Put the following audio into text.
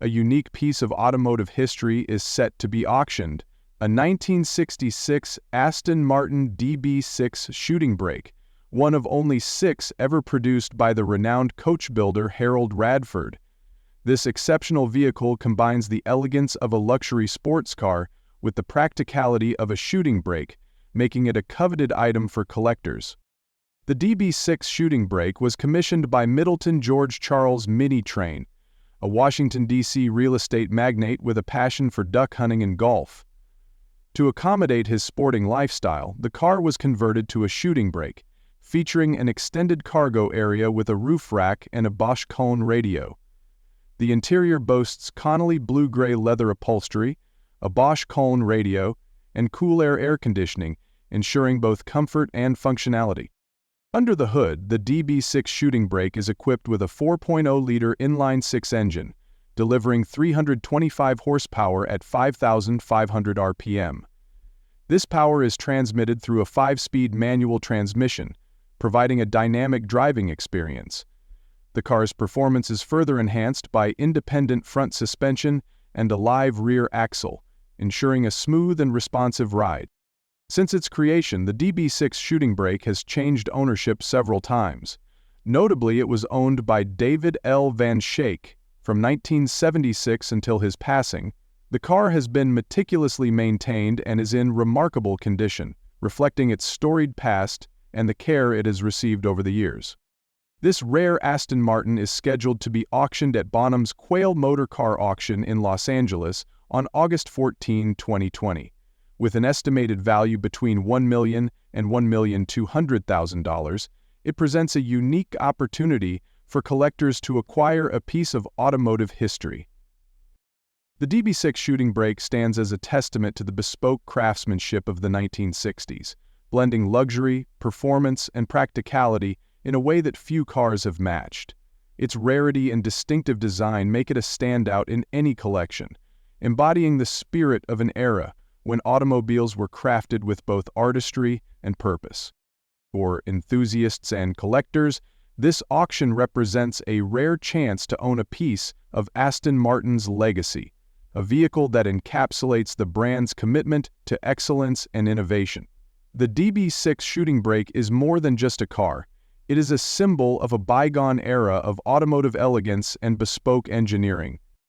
A unique piece of automotive history is set to be auctioned: a 1966 Aston Martin DB6 shooting brake, one of only 6 ever produced by the renowned coach builder Harold Radford. This exceptional vehicle combines the elegance of a luxury sports car with the practicality of a shooting brake, making it a coveted item for collectors. The DB6 shooting brake was commissioned by Middleton George Charles Mini Train, a Washington, D.C. real estate magnate with a passion for duck hunting and golf. To accommodate his sporting lifestyle, the car was converted to a shooting brake, featuring an extended cargo area with a roof rack and a Bosch cone radio. The interior boasts Connolly blue-gray leather upholstery, a Bosch cone radio, and cool air conditioning, ensuring both comfort and functionality. Under the hood, the DB6 shooting brake is equipped with a 4.0-liter inline-6 engine, delivering 325 horsepower at 5,500 RPM. This power is transmitted through a 5-speed manual transmission, providing a dynamic driving experience. The car's performance is further enhanced by independent front suspension and a live rear axle, ensuring a smooth and responsive ride. Since its creation, the DB6 shooting brake has changed ownership several times. Notably, it was owned by David L. Van Schaik from 1976 until his passing. The car has been meticulously maintained and is in remarkable condition, reflecting its storied past and the care it has received over the years. This rare Aston Martin is scheduled to be auctioned at Bonham's Quail Motor Car Auction in Los Angeles on August 14, 2020. With an estimated value between $1 million and $1,200,000, it presents a unique opportunity for collectors to acquire a piece of automotive history. The DB6 shooting brake stands as a testament to the bespoke craftsmanship of the 1960s, blending luxury, performance, and practicality in a way that few cars have matched. Its rarity and distinctive design make it a standout in any collection, embodying the spirit of an era when automobiles were crafted with both artistry and purpose. For enthusiasts and collectors, this auction represents a rare chance to own a piece of Aston Martin's legacy, a vehicle that encapsulates the brand's commitment to excellence and innovation. The DB6 shooting brake is more than just a car. It is a symbol of a bygone era of automotive elegance and bespoke engineering.